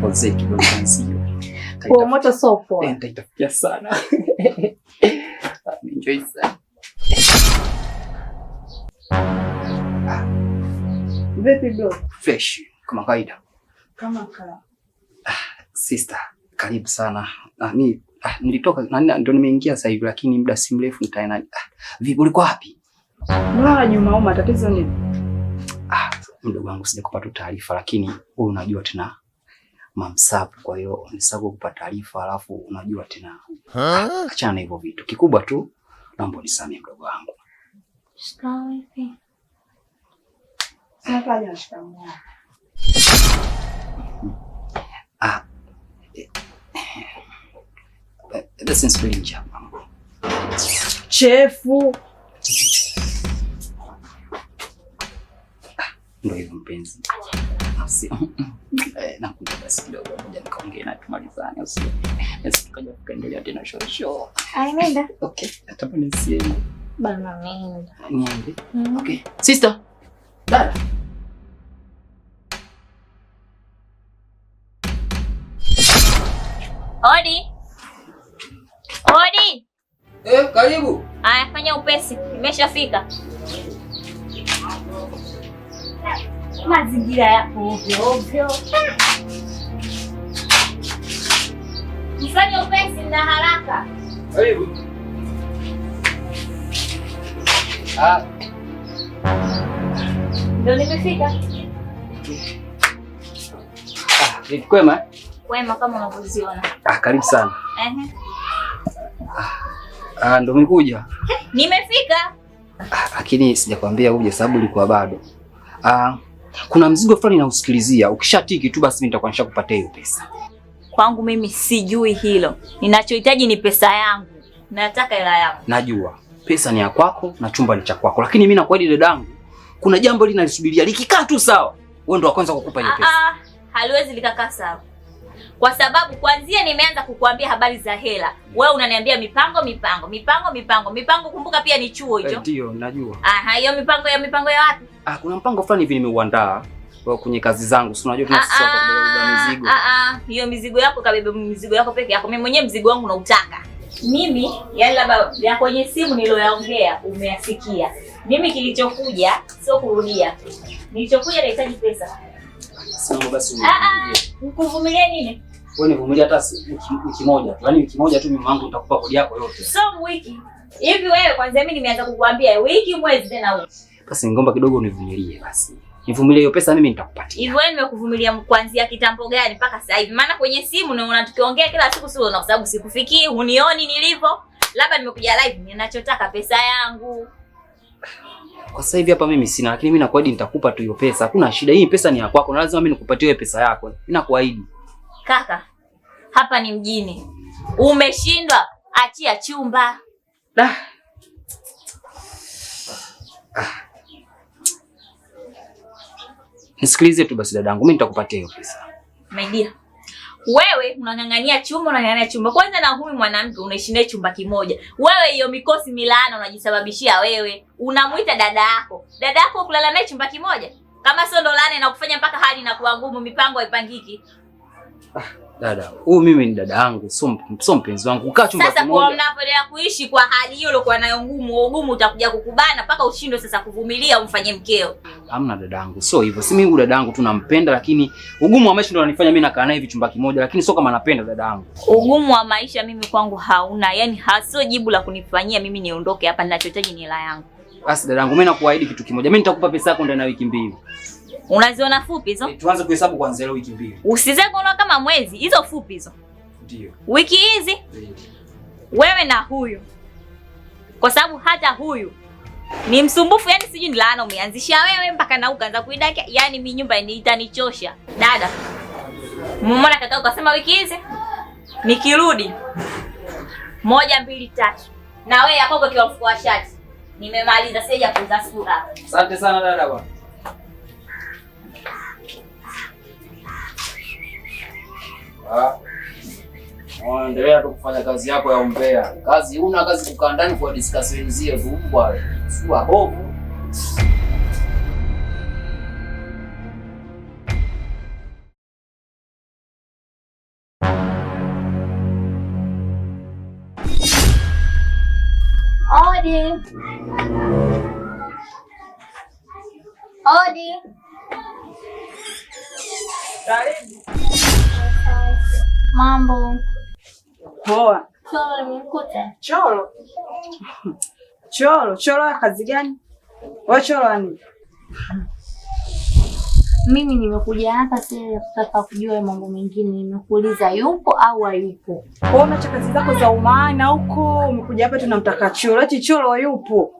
Pozee kidogo kanzio. Kwa moto sopo. Nitaitafikia sana. Enjoy sana. Vipi bro? Fresh kama kawaida. Kama kawa. Sister, karibu sana. Nilitoka ndio nimeingia sasa hivi lakini muda si mrefu nitaenda. Vipi ulikuwa wapi? Mbona nyuma au matatizo nini? Mdogo wangu sija kupata taarifa lakini wewe unajua tena mamsapu, kwa hiyo nisako kupata taarifa alafu unajua tena. Achana na hivyo vitu. Kikubwa tu naomba unisamee mdogo wangu. Shikamoo vipi? Sasa ya shikamoo. Basi nisubiri nje hapa. Chefu. Ndio hivyo mpenzi. Nakuja basi kidogo moja nikaongea na tumalizane usio. Basi tukaja tukaendelea tena show. Nenda. Okay, hata nisiende. Bana nenda. Niende. Okay. Sister. Dada. Odi. Odi. Karibu. Aya, fanya upesi. Nimeshafika. Mazingira yako ovyo ovyo. Mfanye upesi na haraka. Karibu. Ndio nimefika. Vipi kwema? Wema kama unavyoziona. Karibu sana. Ndio umekuja? Nimefika. Lakini sijakwambia uje sababu ulikuwa bado. Kuna mzigo fulani nausikilizia. Ukishatiki tu basi mimi nitakuwa nishakupatia hiyo pesa. Kwangu mimi sijui hilo. Ninachohitaji ni pesa yangu. Nataka hela yangu. Najua. Pesa ni ya kwako na chumba ni cha kwako. Lakini mimi nakuahidi dadangu, kuna jambo linalisubiria. Likikaa tu sawa, wewe ndo wa kwanza kukupa hiyo pesa. Haliwezi likakaa sawa. Kwa sababu kwanzia nimeanza kukuambia habari za hela. Wewe unaniambia mipango. Kumbuka pia ni chuo hicho. Ndio, najua. Hiyo mipango ya wapi? Kuna mpango fulani hivi nimeuandaa kwenye kazi zangu. Si unajua tunasisi kwa kubeba mizigo. Hiyo mizigo yako kabeba mizigo yako peke yako. Mimi mwenyewe mzigo wangu nautaka. Mimi yale labda ya kwenye simu niloyaongea umeyasikia. Mimi kilichokuja sio kurudia. Nilichokuja nahitaji pesa. Sasa basi ukuvumilia nini? Wewe nivumilia hata wiki moja. Yaani wiki moja tu mimi wangu nitakupa kodi yako yote. So wiki. Hivi wewe kwanza mimi nimeanza kukuambia wiki, mwezi tena wiki. Basi ngomba kidogo univumilie basi. Nivumilie hiyo pesa mimi nitakupatia. Hivi wewe nimekuvumilia kuanzia kitambo gani mpaka sasa hivi? Maana kwenye simu naona tukiongea kila siku sio, kwa sababu sikufikii, unioni nilivyo. Labda nimekuja live, ninachotaka pesa yangu. Kwa sasa hivi hapa mimi sina, lakini mimi nakuahidi nitakupa tu hiyo pesa. Hakuna shida, hii pesa ni ya kwako na lazima mimi nikupatie hiyo pesa yako. Mimi nakuahidi. Kaka, hapa ni mjini. Umeshindwa, achia chumba. Nisikilize tu basi dadangu, mimi nitakupatia hiyo pesa. My dear. Wewe unang'ang'ania chumba, Kwanza na huyu mwanamke unaishi naye chumba kimoja. Wewe hiyo mikosi milaana unajisababishia wewe. Unamuita dada yako. Dada yako kulala naye chumba kimoja? Kama sio ndo laana na kufanya mpaka hali inakuwa ngumu, mipango haipangiki. Dada, huyu mimi ni dada yangu, sio mpenzi wangu. Ukaa chumba kimoja. Sasa kwa mnapoendelea kuishi kwa hali hiyo uliokuwa nayo ugumu utakuja kukubana mpaka ushindwe sasa kuvumilia umfanye mkeo. Hamna dadangu, sio hivyo. Si mimi dadangu tu nampenda, lakini ugumu wa maisha ndio unanifanya mimi nakaa naye hivi chumba kimoja, lakini sio kama napenda dadangu. Ugumu wa maisha mimi kwangu hauna. Yaani hasio jibu la kunifanyia mimi niondoke hapa, ninachohitaji ni hela yangu. Basi dadangu, mimi nakuahidi kitu kimoja. Mimi nitakupa pesa yako ndani ya wiki 2. Unaziona fupi hizo? Tuanze kuhesabu kuanzia leo wiki 2. Usize kuona kama mwezi, hizo fupi hizo. Ndio. Wiki hizi? Wewe na huyu. Kwa sababu hata huyu ni msumbufu, yani sijui ni laana umeanzisha wewe mpaka na ukaanza kuidaka, yani mimi nyumba itanichosha. Dada. Mumeona kaka ukasema wiki hizi? Nikirudi 1 2 3. Na wewe hapo kwa mfuko wa shati. Nimemaliza sija kuuza sura. Asante sana dada bwana. Endelea tu kufanya kazi yako ya umbea. Una kazi kukaa ndani kwa discuss wenzie tu bwana. Sio hofu. Odi. Odi. Karibu. Mambo. Poa. Cholo nimekuta. Cholo. Cholo ya kazi gani? Wewe cholo wa nini? Mimi nimekuja hapa sasa kutaka kujua mambo mengine. Nimekuuliza yupo au hayupo. Wewe una kazi zako za umaana huko, umekuja hapa tunamtaka cholo. Eti cholo yupo.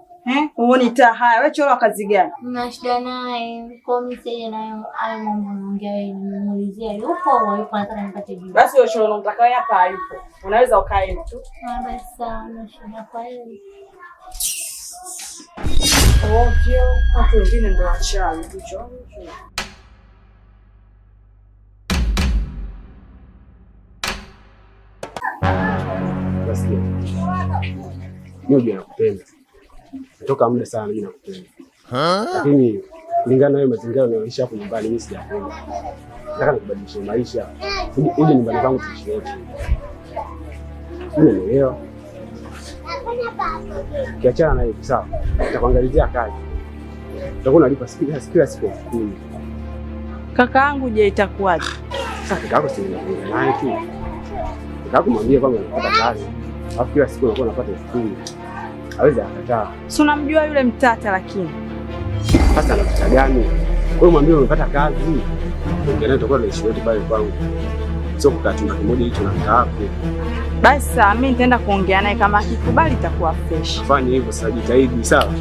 Uone taa haya. Wewe cholo wa kazi gani? Nina shida naye. Kwa mimi sasa nayo hayo mambo naongea wewe. Nimuulizia yupo au hayupo, nataka nipate jibu. Basi wewe cholo unamtaka wewe hapa hayupo. Unaweza ukae tu. Basi sawa, na shida kwa hiyo. Ovyo, watu wengine ndio wachawi tu cholo. Basi mimi nakupenda. Natoka muda sana mimi nakupenda. Lakini kulingana na wewe mazingira unayoishi hapo nyumbani mimi sijapenda. Nataka nikubadilishe maisha. Uje nyumbani kwangu tuishi wote. Unaelewa? Kiachana na hiyo sawa. Nitakuangalizia kazi. Utakuwa unalipa kila siku 10,000. Kakaangu je, itakuwaje? Sasa kakaako si ninakuja naye tu. Kakaako mwambie kwamba unapata kazi. Alafu kila siku unakuwa unapata 10,000. Hawezi akataa. Si unamjua yule mtata lakini. Sasa anapata gani? Wewe mwambie umepata kazi. Ndio tutakuwa tunaishi wote pale kwangu. Sio kukaa chumba kimoja hicho na kakaako. Basi sawa, mimi nitaenda kuongea naye kama akikubali itakuwa fresh. Fanya hivyo sasa, jitahidi sawa?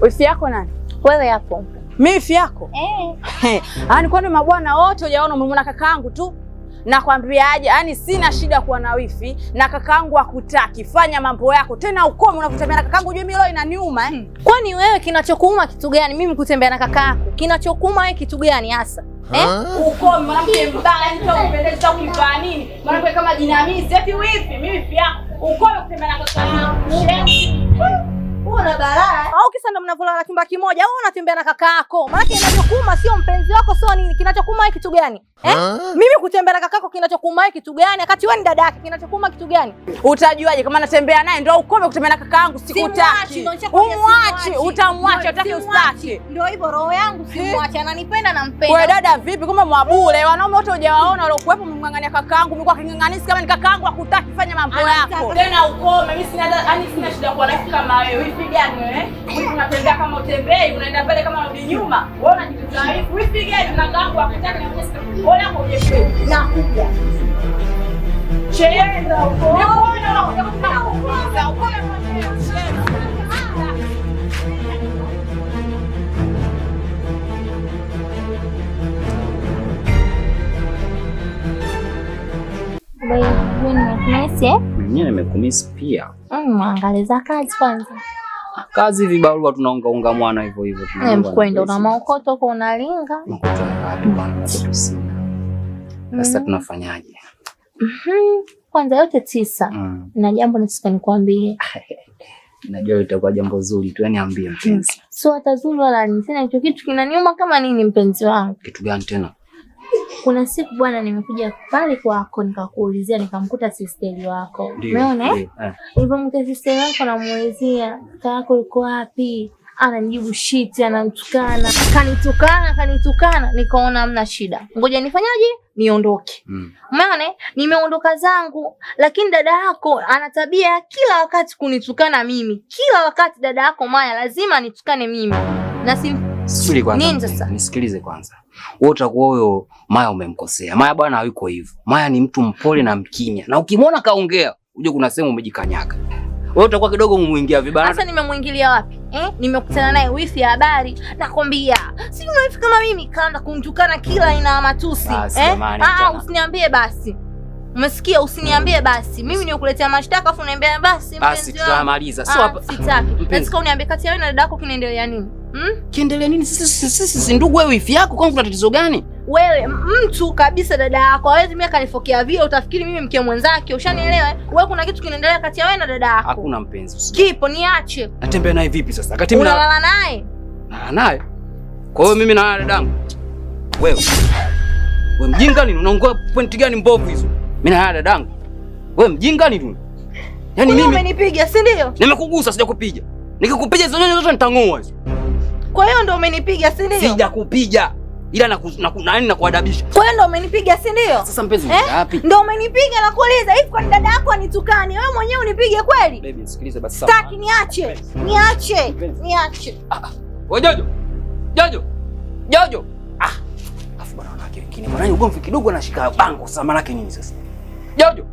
Wifi yako nani? Wewe hapo. Mimi wifi yako? Yaani kwani mabwana wote hujaona umemwona kakaangu tu? Nakwambiaje? Yaani sina shida kuwa na wifi na kakaangu hakutaki. Fanya mambo yako. Tena ukome unakutembea na kakaangu, unajua mimi leo inaniuma Kwani wewe kinachokuuma kitu gani? Mimi kutembea na kakaako. Kinachokuuma wewe kitu gani hasa? Ukome mwanamke mbaya, ndio upendeza ukivaa nini? Mwanamke kama jinamizi, eti wifi, mimi wifi yako. Ukome kutembea na kakaangu. Una balaa. Au kisa ndo mnavolala chumba kimoja au unatembea na kakaako? Maana kinachokuuma sio mpenzi wako, sio nini? Kinachokuuma wewe kitu gani? Mimi kutembea na kakaako kinachokuuma wewe kitu gani? Wakati wewe ni dada yake, kinachokuuma kitu gani? Utajuaje kama natembea naye ndio ukome kutembea na kakaangu? Sikutaki. Umwache, utamwacha, utaki ustaki. Ndio hivyo roho yangu simwache, ananipenda na mpenda. Wewe dada vipi kama mwabule? Wanaume wote hujawaona waliokuepo mmangania kakaangu, mimi kwa king'ang'anisi kama ni kakaangu hakutaki, fanya mambo yako. Tena ukome, mimi sina shida kwa rafiki kama wewe. Wifi gani wewe? Wifi unatembea kama utembei, unaenda mbele kama unarudi nyuma. Wewe unajitaarifu. Wifi gani kakaangu hakutaki na mimi ona kwa uje nakuja. Cheza huko. Wewe unakuja kukuza huko na Mwenyewe nimekumisi pia. Angaliza kazi kwanza. Kazi vibarua tunaungaunga mwana hivyo hivyo. Mkwenda na maokoto kwa unalinga. Maokoto ya watu bwana, maokoto sina. Sasa tunafanyaje? Kwanza yote 9. Na jambo nataka nikwambie. Najua litakuwa jambo zuri tu, yani ambie mpenzi. Sio hata zuri wala ni tena, hicho kitu kinaniuma kama nini mpenzi wangu. Kitu gani tena? Kuna siku bwana nimekuja pale kwako nikakuulizia, nikamkuta sister wako. Umeona Nilipomkuta sister wako namuulizia kaka yako yuko wapi? Ananijibu shit, ananitukana. Kanitukana. Nikaona hamna shida. Ngoja nifanyaje? Niondoke. Umeona? Nimeondoka zangu, lakini dada yako ana tabia kila wakati kunitukana mimi. Kila wakati dada yako Maya lazima nitukane mimi. Na Subiri kwanza. Nisikilize kwanza. Wewe utakuwa huyo Maya umemkosea. Maya bwana hayuko hivyo. Maya ni mtu mpole na mkimya. Na ukimwona kaongea, uje kuna sehemu umejikanyaga. Wewe utakuwa kidogo muingia vibaya. Sasa nimemuingilia wapi? Nimekutana naye wifi ya habari, nakwambia. Si wifi kama mimi kaanza kumtukana kila aina ya matusi. Usiniambie basi. Umesikia? Usiniambie basi. Mimi nikuletea mashtaka afu unaniambia basi. Basi tutamaliza. Sio hapa. Sitaki. Nataka uniambie kati ya wewe na dada yako kinaendelea nini? Kiendelea nini? Sisi ndugu. Wewe wifi yako kwa kuna tatizo gani? Wewe mtu kabisa dada yako. Hawezi mimi kanifokea vile utafikiri mimi mke mwenzake. Ushanielewa? Wewe kuna kitu kinaendelea kati ya wewe na dada yako. Hakuna mpenzi. Kipo niache. Natembea naye vipi sasa? Kati mimi unalala naye? Na naye. Kwa hiyo mimi na dadangu. Wewe mjinga nini? Unaongea point gani mbovu hizo? Mimi na dadangu. Wewe mjinga nini? Yaani mimi umenipiga, si ndio? Nimekugusa, sijakupiga. Nikikupiga hizo nyonyo zote nitang'oa hizo. Kwa hiyo ndio umenipiga, si ndio? Sijakupiga. Ila na kuadabisha. Kwa hiyo ndio umenipiga, si ndio? Sasa mpenzi wapi? Ndio umenipiga na kuuliza hivi kwa dada yako anitukane. Wewe mwenyewe unipige kweli? Baby, sikiliza basi sawa. Sitaki, niache. Niache. Wewe Jojo. Afu bwana wanawake wengine. Mbona ugomvi kidogo anashika bango sasa maana yake nini sasa? Jojo.